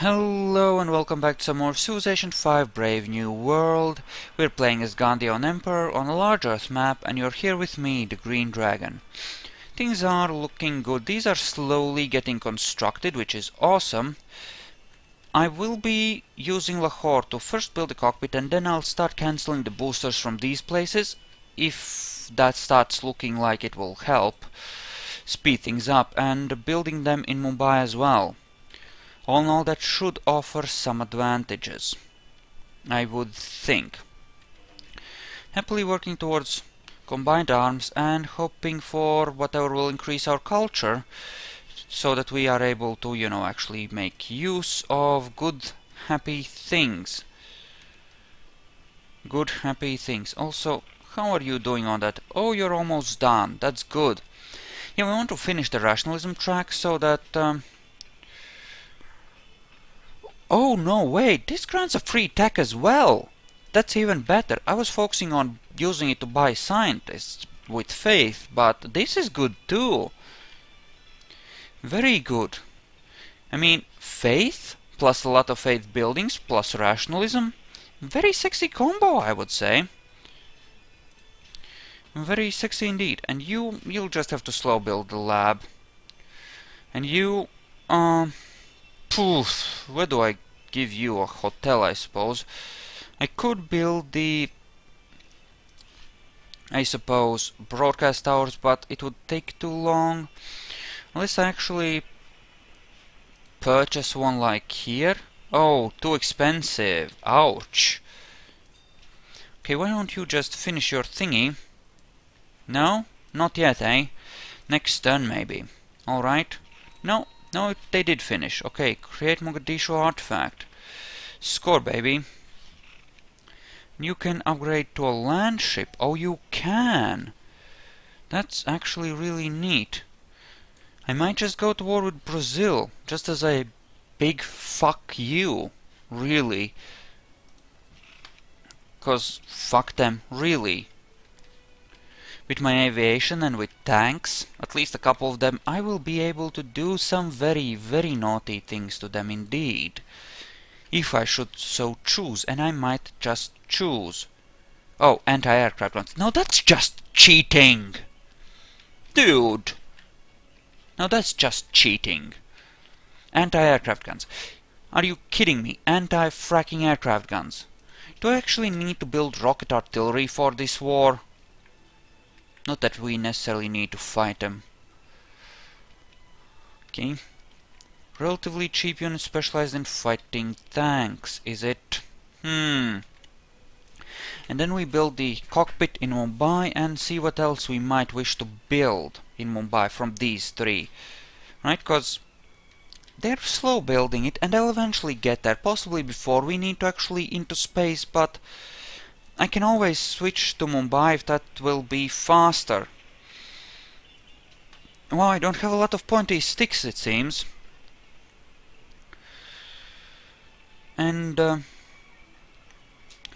Hello and welcome back to some more Civilization 5 Brave New World. We're playing as Ghandi on Emperor on a large Earth map, and you're here with me, the Green Dragon. Things are looking good. These are slowly getting constructed, which is awesome. I will be using Lahore to first build the cockpit, and then I'll start cancelling the boosters from these places, if that starts looking like it will help speed things up, and building them in Mumbai as well. All in all, that should offer some advantages, I would think. Happily working towards combined arms and hoping for whatever will increase our culture, so that we are able to, actually make use of good, happy things. Good, happy things. Also, how are you doing on that? Oh, you're almost done. That's good. Yeah, we want to finish the rationalism track so that... Oh, no, wait, this grants a free tech as well. That's even better. I was focusing on using it to buy scientists with faith, but this is good too. Very good. I mean, faith, plus a lot of faith buildings, plus rationalism. Very sexy combo, I would say. Very sexy indeed. And you'll just have to slow build the lab. And you, poof, where do I give you a hotel, I suppose? I could build the, I suppose, broadcast towers, but it would take too long. Unless I actually purchase one like here. Oh, too expensive. Ouch. Okay, why don't you just finish your thingy? No? Not yet, eh? Next turn, maybe. Alright. No, they did finish. Okay, create Mogadishu artifact. Score, baby. You can upgrade to a land ship. Oh, you can! That's actually really neat. I might just go to war with Brazil, just as a big fuck you. Really. 'Cause fuck them, really. With my aviation and with tanks, at least a couple of them, I will be able to do some very, very naughty things to them indeed. If I should so choose, and I might just choose. Oh, anti-aircraft guns. No, that's just cheating! Dude! No, that's just cheating. Anti-aircraft guns. Are you kidding me? Anti-fracking aircraft guns. Do I actually need to build rocket artillery for this war? Not that we necessarily need to fight them. Okay. Relatively cheap unit specialized in fighting tanks, is it? And then we build the cockpit in Mumbai and see what else we might wish to build in Mumbai from these three. Right? Because they're slow building it and they'll eventually get there. Possibly before we need to actually into space, but I can always switch to Mumbai if that will be faster. Well, I don't have a lot of pointy sticks, it seems. And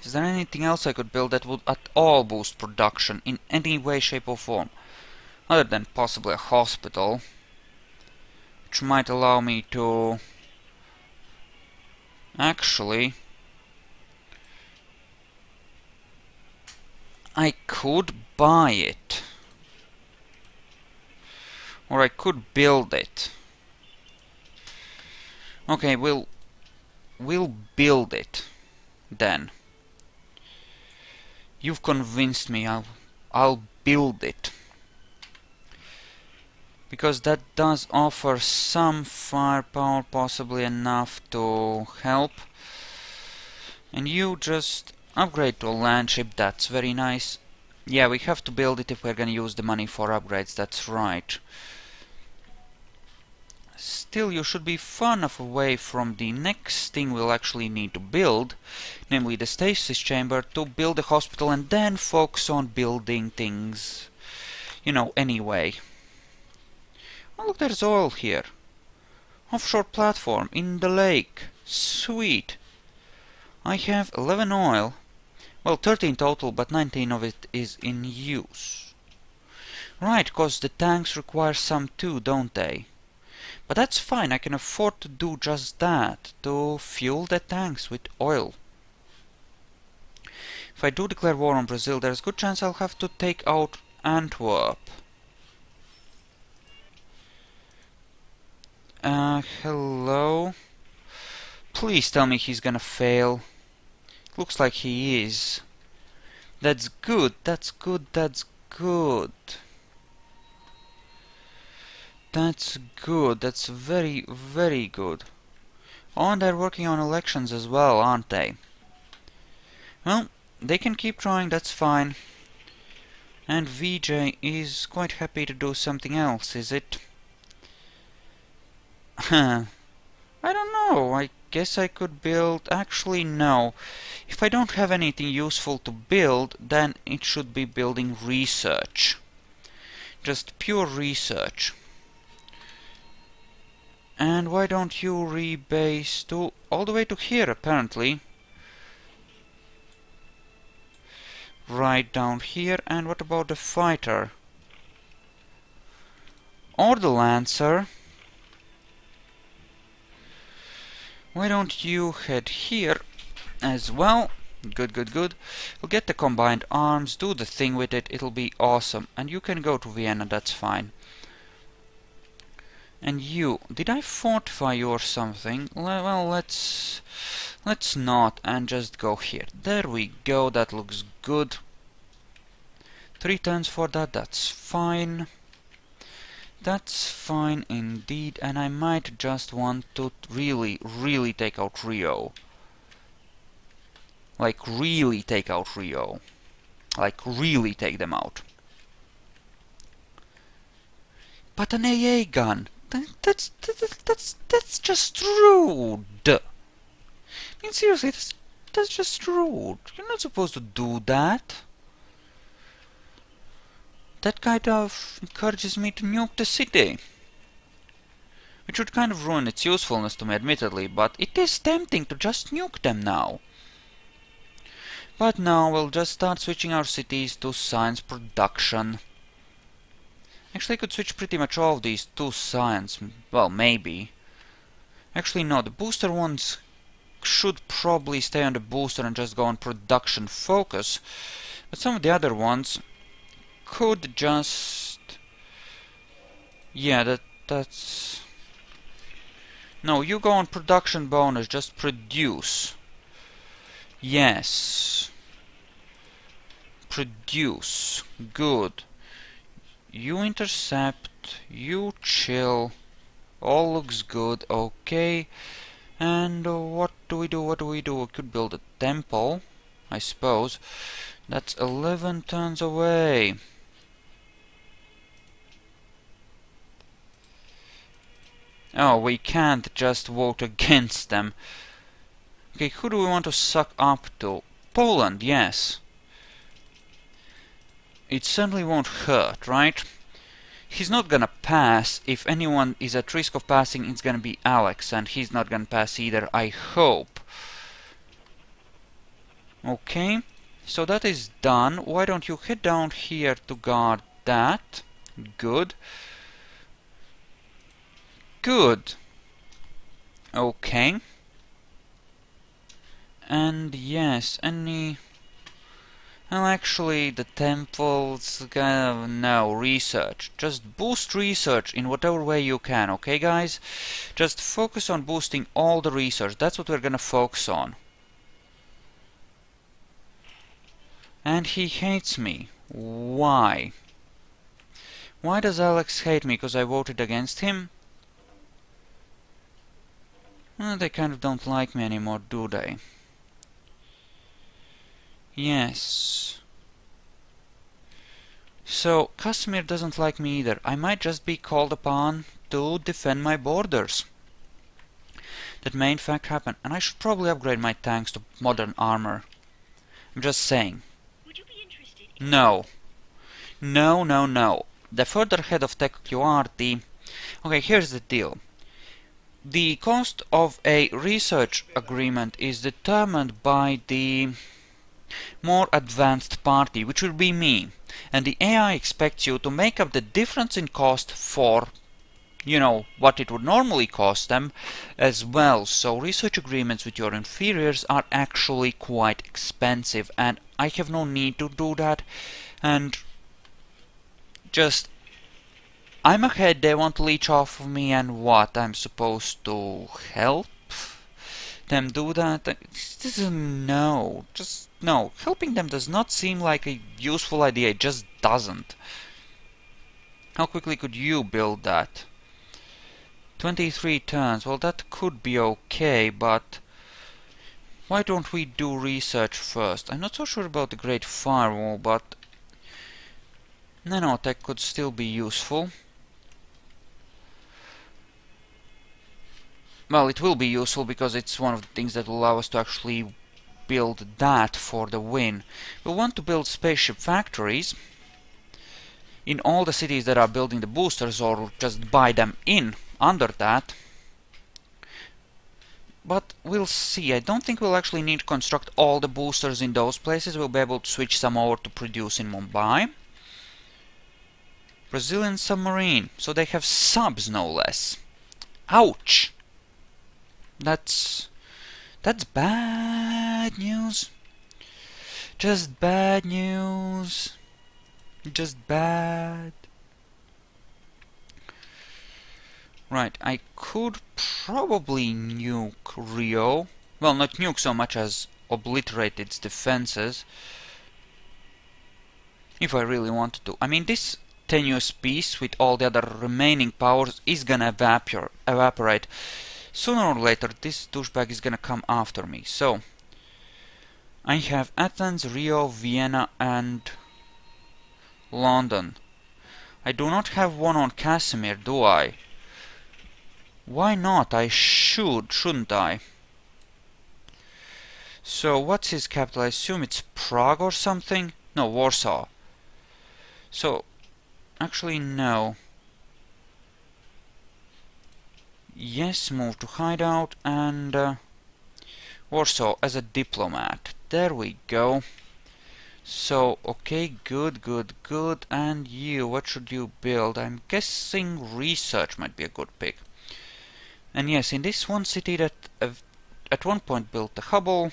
is there anything else I could build that would at all boost production in any way, shape or form? Other than possibly a hospital, which might allow me to actually... I could buy it. Or I could build it. Okay, we'll build it then. You've convinced me. I'll build it. Because that does offer some firepower, possibly enough to help. And you just upgrade to a land ship, that's very nice. Yeah, we have to build it if we're gonna use the money for upgrades, that's right. Still, you should be far enough away from the next thing we'll actually need to build, namely the stasis chamber, to build a hospital and then focus on building things, anyway. Oh, look, there's oil here. Offshore platform in the lake. Sweet. I have 11 oil. Well, 13 total, but 19 of it is in use. Right, 'cause the tanks require some too, don't they? But that's fine, I can afford to do just that, to fuel the tanks with oil. If I do declare war on Brazil, there's a good chance I'll have to take out Antwerp. Hello? Please tell me he's gonna fail. Looks like he is. That's good, that's good, that's good. That's good, that's very, very good. Oh, and they're working on elections as well, aren't they? Well, they can keep trying, that's fine. And VJ is quite happy to do something else, is it? I don't know, I guess I could build... Actually, no. If I don't have anything useful to build, then it should be building research. Just pure research. And why don't you rebase to... all the way to here, apparently. Right down here. And what about the fighter? Or the lancer? Why don't you head here as well? Good, good, good. We'll get the combined arms, do the thing with it, it'll be awesome. And you can go to Vienna, that's fine. And you, did I fortify you or something? Well, let's not, and just go here. There we go, that looks good. 3 turns for that, that's fine. That's fine indeed, and I might just want to really, really take out Rio. Like, really take out Rio. Like, really take them out. But an AA gun, that's just rude. I mean, seriously, that's just rude. You're not supposed to do that. That kind of encourages me to nuke the city. Which would kind of ruin its usefulness to me, admittedly, but it is tempting to just nuke them now. But now we'll just start switching our cities to science production. Actually, I could switch pretty much all of these to science. Well, maybe. Actually, no, the booster ones should probably stay on the booster and just go on production focus. But some of the other ones could just... yeah, that's... No, you go on production bonus, just produce. Yes. Produce. Good. You intercept, you chill. All looks good, okay. And what do we do, what do we do? We could build a temple, I suppose. That's 11 turns away. Oh, we can't just vote against them. Okay, who do we want to suck up to? Poland, yes. It certainly won't hurt, right? He's not gonna pass. If anyone is at risk of passing, it's gonna be Alex, and he's not gonna pass either, I hope. Okay, so that is done. Why don't you head down here to guard that? Good. Good. Okay. And yes, any... well, actually, the temples... no, research. Just boost research in whatever way you can, okay, guys? Just focus on boosting all the research. That's what we're gonna focus on. And he hates me. Why? Why does Alex hate me? Because I voted against him? Well, they kind of don't like me anymore, do they? Yes. So, Casimir doesn't like me either. I might just be called upon to defend my borders. That may in fact happen. And I should probably upgrade my tanks to modern armor. I'm just saying. Would you be interested? No. No, no, no. The further ahead of tech you are, the... okay, here's the deal. The cost of a research agreement is determined by the more advanced party, which will be me. And the AI expects you to make up the difference in cost for you know, what it would normally cost them as well. So research agreements with your inferiors are actually quite expensive, and I have no need to do that. And just, I'm ahead, they want to leech off of me, and what? I'm supposed to help them do that? This is no. Just no. Helping them does not seem like a useful idea. It just doesn't. How quickly could you build that? 23 turns. Well, that could be okay, but why don't we do research first? I'm not so sure about the Great Firewall, but nanotech could still be useful. Well, it will be useful because it's one of the things that will allow us to actually build that for the win. We'll want to build spaceship factories in all the cities that are building the boosters, or just buy them in under that. But we'll see. I don't think we'll actually need to construct all the boosters in those places. We'll be able to switch some over to produce in Mumbai. Brazilian submarine. So they have subs, no less. Ouch! That's bad news. Just bad news. Just bad. Right, I could probably nuke Rio. Well, not nuke so much as obliterate its defenses. If I really wanted to. I mean, this tenuous piece with all the other remaining powers is gonna evaporate. Sooner or later, this douchebag is gonna come after me. So, I have Athens, Rio, Vienna, and London. I do not have one on Casimir, do I? Why not? I should, shouldn't I? So, what's his capital? I assume it's Prague or something? No, Warsaw. So, actually, no. Yes, move to hideout, and Warsaw as a diplomat. There we go. So, okay, good, good, good. And you, what should you build? I'm guessing research might be a good pick. And yes, in this one city that at one point built the Hubble,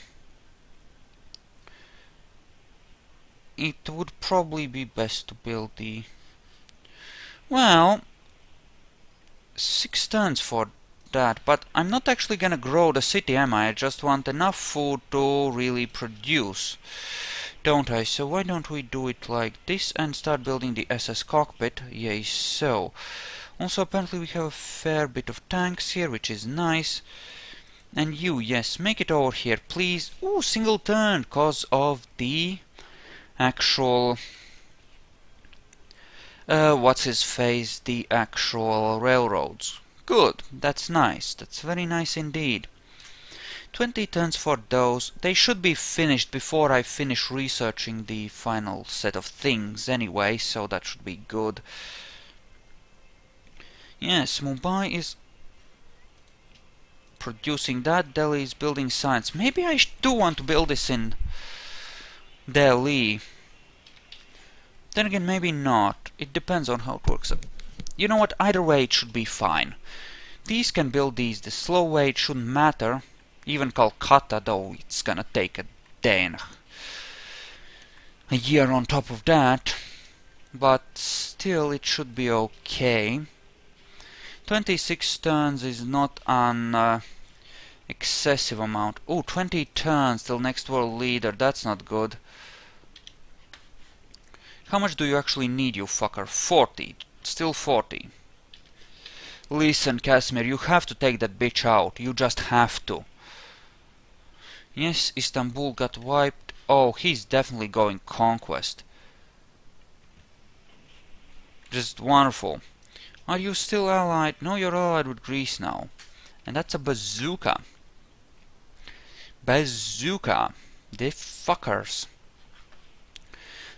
it would probably be best to build the... Well, 6 tons for that, but I'm not actually gonna grow the city, am I? I just want enough food to really produce, don't I? So why don't we do it like this and start building the SS cockpit? Yay, so. Also, apparently we have a fair bit of tanks here, which is nice. And you, yes, make it over here, please. Ooh, single turn, cause of the actual... what's his face? The actual railroads. Good, that's nice. That's very nice indeed. 20 turns for those. They should be finished before I finish researching the final set of things anyway, so that should be good. Yes, Mumbai is producing that. Delhi is building science. Maybe I do want to build this in Delhi. Then again, maybe not. It depends on how it works. You know what? Either way, it should be fine. These can build these. The slow way, it shouldn't matter. Even Calcutta, though, it's gonna take a day and a year on top of that. But still, it should be okay. 26 turns is not an excessive amount. Oh, 20 turns till next world leader. That's not good. How much do you actually need, you fucker? 40. Still 40. Listen, Casimir, you have to take that bitch out. You just have to. Yes, Istanbul got wiped. Oh, he's definitely going conquest. Just wonderful. Are you still allied? No, you're allied with Greece now. And that's a bazooka. Bazooka. The fuckers.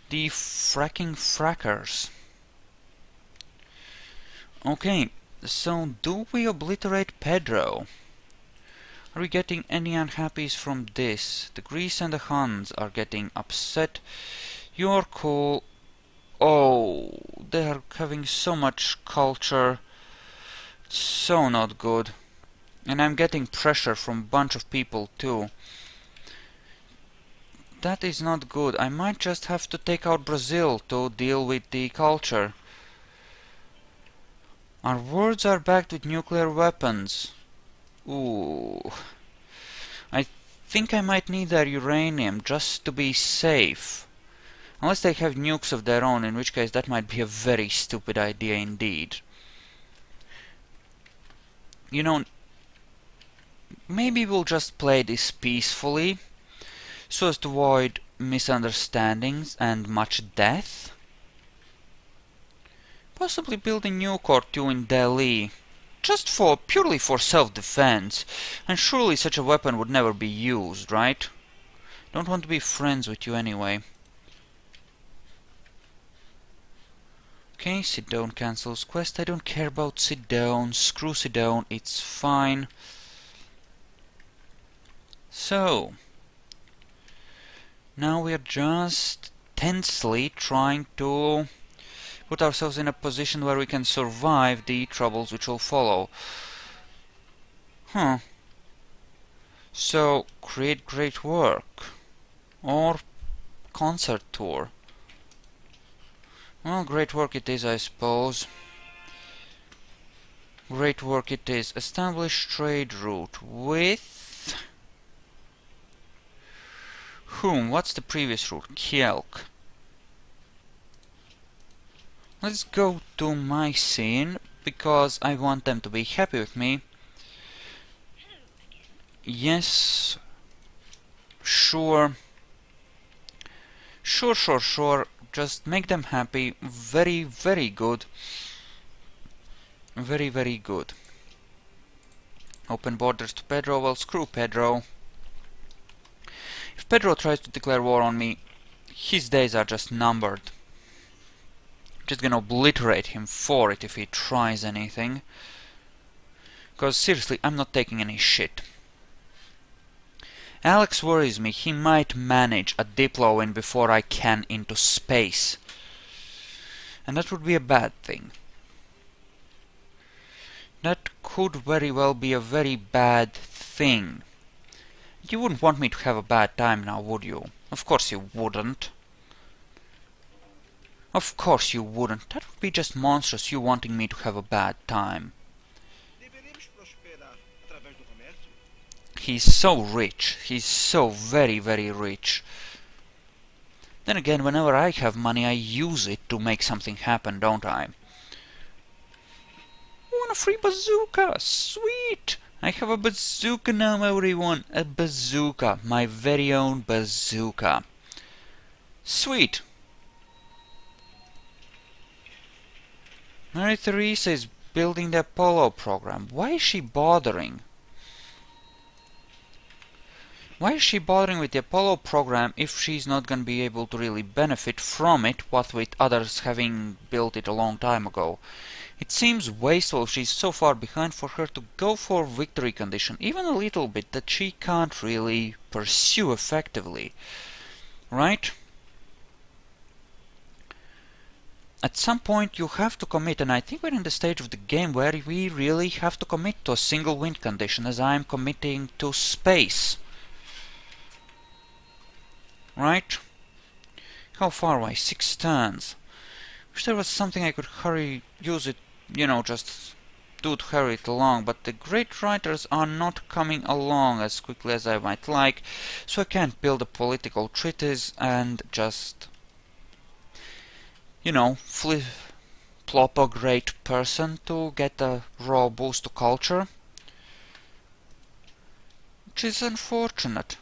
The fracking frackers. Okay, so do we obliterate Pedro? Are we getting any unhappies from this? The Greece and the Huns are getting upset. You're cool. Oh, they are having so much culture So not good. And I'm getting pressure from a bunch of people too. That is not good. I might just have to take out Brazil to deal with the culture. Our words are backed with nuclear weapons. Ooh. I think I might need their uranium just to be safe. Unless they have nukes of their own, in which case that might be a very stupid idea indeed. You know, maybe we'll just play this peacefully, so as to avoid misunderstandings and much death. Possibly build a nuke or two in Delhi, just purely for self-defense, and surely such a weapon would never be used, right? Don't want to be friends with you anyway. Okay, sit down cancels quest. I don't care about sit down. Screw sit down, it's fine. So, now we're just tensely trying to put ourselves in a position where we can survive the troubles which will follow. So, create great work. Or concert tour. Well, great work it is, I suppose. Great work it is. Establish trade route with... whom? What's the previous route? Kielk. Let's go to my scene, because I want them to be happy with me. Yes. Sure. Sure. Just make them happy. Very, very good. Very, very good. Open borders to Pedro. Well, screw Pedro. If Pedro tries to declare war on me, his days are just numbered. Just gonna obliterate him for it if he tries anything. Because seriously, I'm not taking any shit. Alex worries me. He might manage a Diplo win before I can into space. And that would be a bad thing. That could very well be a very bad thing. You wouldn't want me to have a bad time now, would you? Of course you wouldn't. Of course you wouldn't. That would be just monstrous, you wanting me to have a bad time. He's so rich. He's so very, very rich. Then again, whenever I have money, I use it to make something happen, don't I? I want a free bazooka! Sweet! I have a bazooka now, everyone! A bazooka! My very own bazooka! Sweet! Mary Theresa is building the Apollo program. Why is she bothering? Why is she bothering with the Apollo program if she's not going to be able to really benefit from it, what with others having built it a long time ago? It seems wasteful if she's so far behind for her to go for victory condition, even a little bit, that she can't really pursue effectively. Right? At some point you have to commit, and I think we're in the stage of the game where we really have to commit to a single win condition, as I'm committing to space. Right? How far away? 6 turns. Wish there was something I could use it, you know, just do to hurry it along, but the great writers are not coming along as quickly as I might like, so I can't build a political treatise and just, you know, plop a great person to get a raw boost to culture. Which is unfortunate.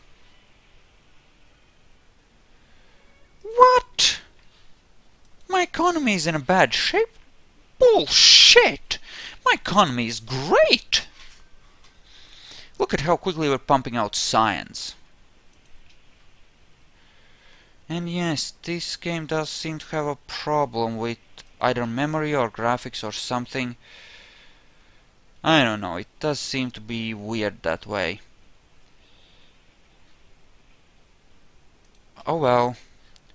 What? My economy is in a bad shape? Bullshit! My economy is great! Look at how quickly we're pumping out science. And yes, this game does seem to have a problem with either memory or graphics or something. I don't know, it does seem to be weird that way. Oh well.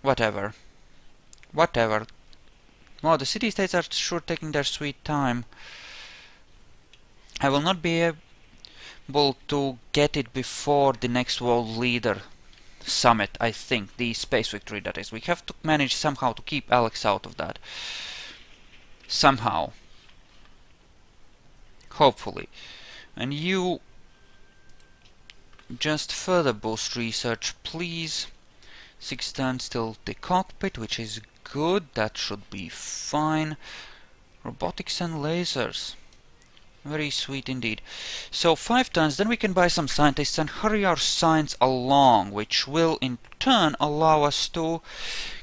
Whatever. Whatever. Well, the city-states are sure taking their sweet time. I will not be able to get it before the next World Leader Summit, I think. The Space Victory, that is. We have to manage somehow to keep Alex out of that. Somehow. Hopefully. And you just further boost research, please. 6 turns till the cockpit, which is good. That should be fine. Robotics and lasers. Very sweet indeed. So 5 turns, then we can buy some scientists and hurry our science along, which will in turn allow us to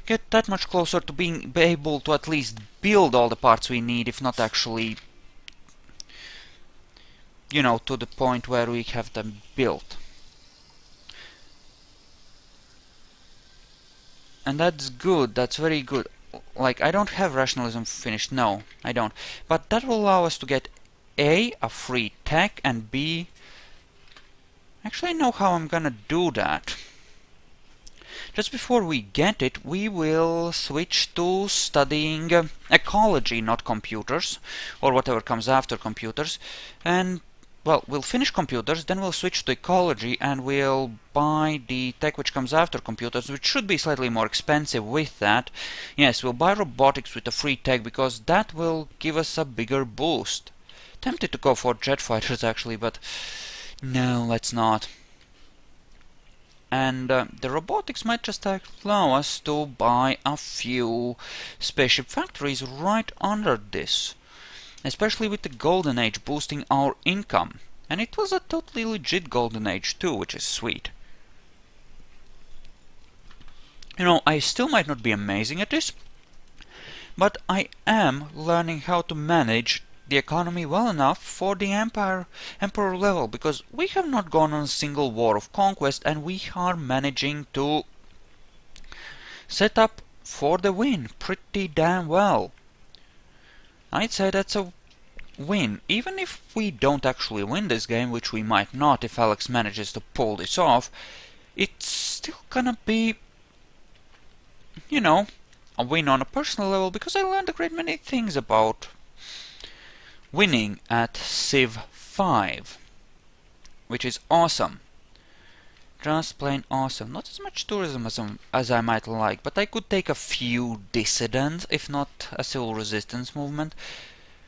get that much closer to being able to at least build all the parts we need, if not actually, you know, to the point where we have them built. And that's good, that's very good. Like, I don't have rationalism finished, no, I don't. But that will allow us to get A, a free tech, and B... Actually, I know how I'm gonna do that. Just before we get it, we will switch to studying ecology, not computers, or whatever comes after computers. And, well, we'll finish computers, then we'll switch to ecology, and we'll buy the tech which comes after computers, which should be slightly more expensive with that. Yes, we'll buy robotics with a free tech, because that will give us a bigger boost. Tempted to go for jet fighters, actually, but no, let's not. And the robotics might just allow us to buy a few spaceship factories right under this. Especially with the Golden Age boosting our income. And it was a totally legit Golden Age too, which is sweet. You know, I still might not be amazing at this, but I am learning how to manage the economy well enough for the emperor level, because we have not gone on a single war of conquest, and we are managing to set up for the win pretty damn well. I'd say that's a win. Even if we don't actually win this game, which we might not if Alex manages to pull this off, it's still gonna be, you know, a win on a personal level, because I learned a great many things about winning at CIV5, which is awesome. Just plain awesome. Not as much tourism as I might like, but I could take a few dissidents, if not a civil resistance movement,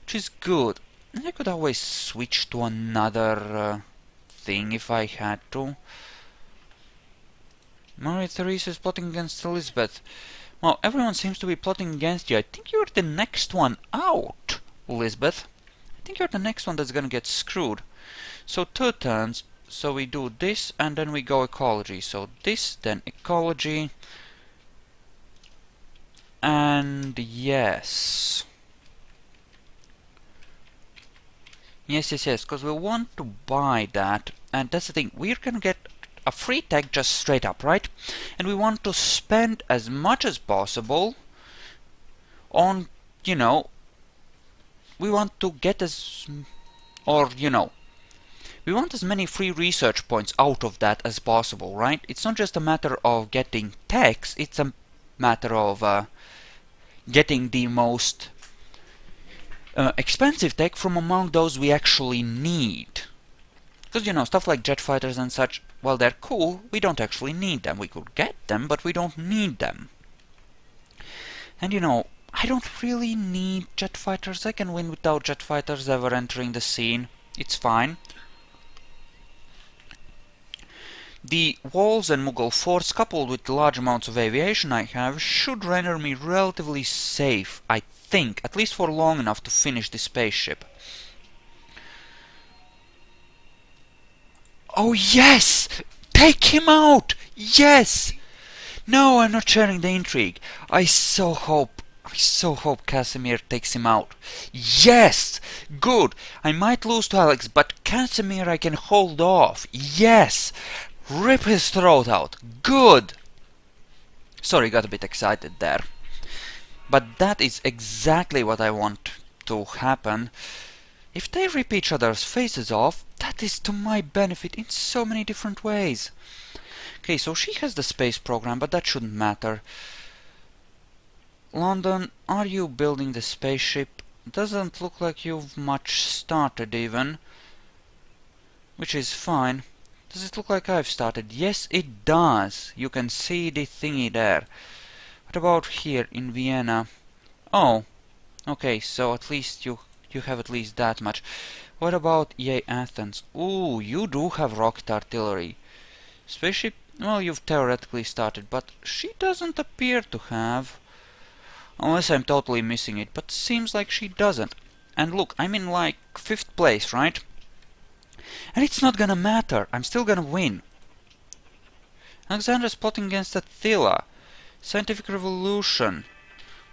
which is good. And I could always switch to another thing if I had to. Maria Theresa is plotting against Elizabeth. Well, everyone seems to be plotting against you. I think you're the next one out, Elizabeth. I think you're the next one that's gonna get screwed. So 2 turns, so we do this, and then we go ecology. So this, then ecology. And yes. Yes, because we want to buy that. And that's the thing, we're gonna get a free tech just straight up, right? And we want to spend as much as possible on, you know, we want to get we want as many free research points out of that as possible, right? It's not just a matter of getting techs, it's a matter of getting the most expensive tech from among those we actually need. Because, you know, stuff like jet fighters and such, well, they're cool, we don't actually need them. We could get them, but we don't need them. And, you know, I don't really need jet fighters. I can win without jet fighters ever entering the scene. It's fine. The walls and Mughal forts, coupled with the large amounts of aviation I have, should render me relatively safe, I think, at least for long enough to finish the spaceship. Oh yes! Take him out! Yes! No, I'm not sharing the intrigue. I so hope Casimir takes him out. Yes! Good! I might lose to Alex, but Casimir I can hold off. Yes! Rip his throat out. Good! Sorry, got a bit excited there. But that is exactly what I want to happen. If they rip each other's faces off, that is to my benefit in so many different ways. Okay, so she has the space program, but that shouldn't matter. London, are you building the spaceship? Doesn't look like you've much started even. which is fine. Does it look like I've started? Yes, it does. You can see the thingy there. What about here in Vienna? Oh, okay, so at least you have at least that much. What about Athens? Ooh, you do have rocket artillery. Spaceship, well, you've theoretically started, but she doesn't appear to have. Unless I'm totally missing it, but seems like she doesn't. And look, I'm in like 5th place, right? And it's not gonna matter, I'm still gonna win. Alexander's plotting against Attila. Scientific revolution.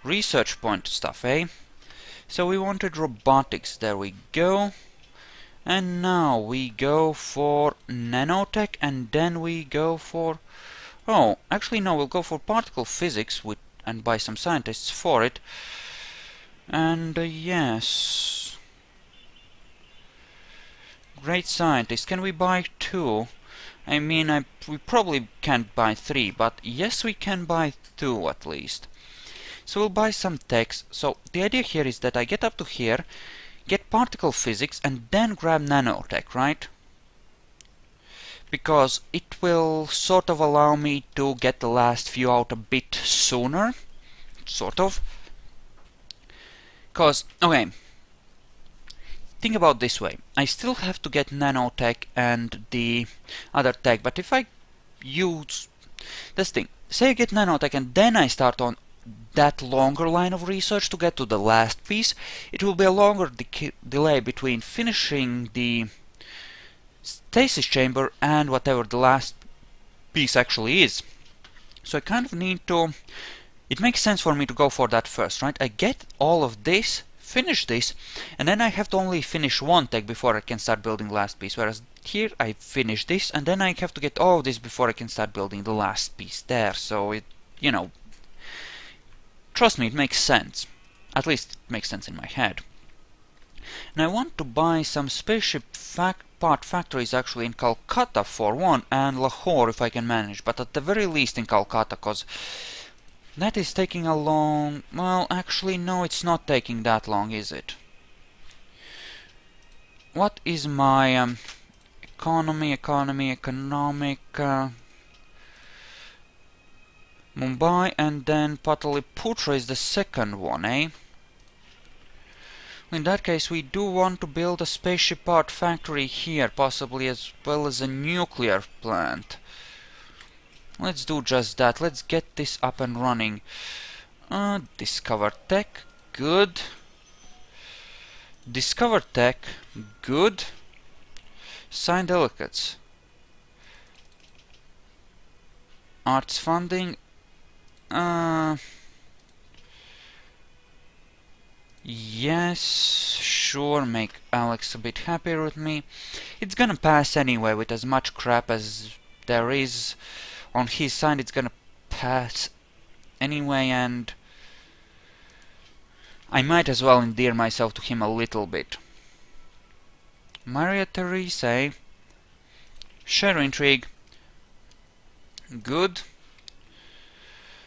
Research point stuff, eh? So we wanted robotics, there we go. And now we go for nanotech, and then we go for... Oh, actually no, we'll go for particle physics and buy some scientists for it. And yes... Great scientist. Can we buy 2? I mean, we probably can't buy 3, but yes, we can buy 2 at least. So we'll buy some techs. So the idea here is that I get up to here, get particle physics, and then grab nanotech, right? Because it will sort of allow me to get the last few out a bit sooner. Sort of. Because, okay, think about this way. I still have to get nanotech and the other tech, but if I use this thing, say I get nanotech and then I start on that longer line of research to get to the last piece, it will be a longer delay between finishing the stasis chamber and whatever the last piece actually is. So I kind of need to... It makes sense for me to go for that first, right? I get all of this, finish this, and then I have to only finish one tech before I can start building the last piece. Whereas here I finish this, and then I have to get all of this before I can start building the last piece there. So it, you know, trust me, it makes sense. At least it makes sense in my head. And I want to buy some spaceship part factories actually in Calcutta for one, and Lahore if I can manage, but at the very least in Calcutta, because that is taking a long... Well, actually no, it's not taking that long, is it? What is my economic... Mumbai, and then Pataliputra is the second one, eh? In that case, we do want to build a spaceship part factory here, possibly as well as a nuclear plant. Let's do just that. Let's get this up and running. Discover tech, good. Discover tech, good. Sign delegates. Arts funding. Yes, sure, make Alex a bit happier with me. It's gonna pass anyway, with as much crap as there is on his side, it's gonna pass anyway, and I might as well endear myself to him a little bit. Maria Theresa, share intrigue, good.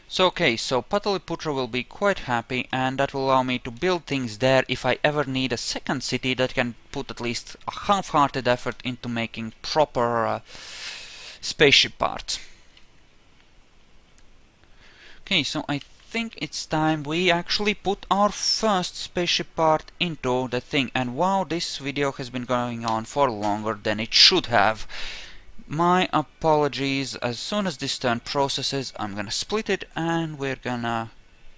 So okay, so Pataliputra will be quite happy, and that will allow me to build things there if I ever need a second city that can put at least a half-hearted effort into making proper spaceship parts. Okay, so I think it's time we actually put our first spaceship part into the thing, and wow, this video has been going on for longer than it should have. My apologies. As soon as this turn processes, I'm gonna split it and we're gonna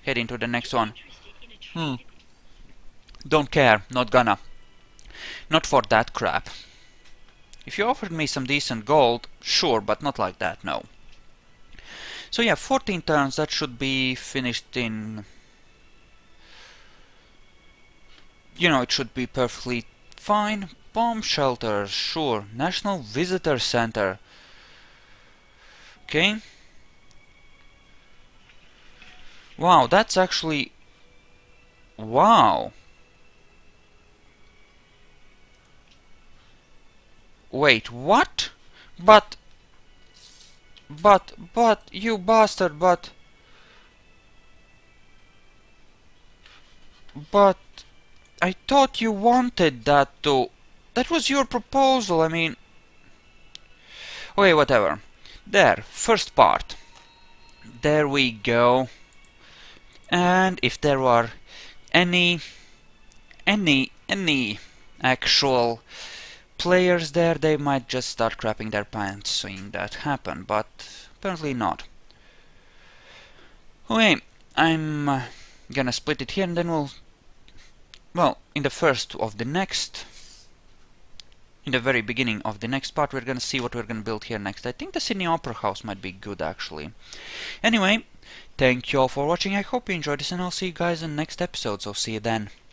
head into the next one. Don't care, not gonna. Not for that crap. If you offered me some decent gold, sure, but not like that, no. So yeah, 14 turns, that should be finished in... You know, it should be perfectly fine. Bomb shelters, sure. National Visitor Center. Okay. Wow, that's actually... Wow. Wait, what? But, you bastard, but... I thought you wanted that to... That was your proposal, I mean... Okay, whatever. There, first part. There we go. And if there were any actual players there, they might just start crapping their pants seeing that happen, but apparently not. Okay, I'm gonna split it here and then well, in the very beginning of the next part, we're gonna see what we're gonna build here next. I think the Sydney Opera House might be good, actually. Anyway, thank you all for watching. I hope you enjoyed this, and I'll see you guys in the next episode, so see you then.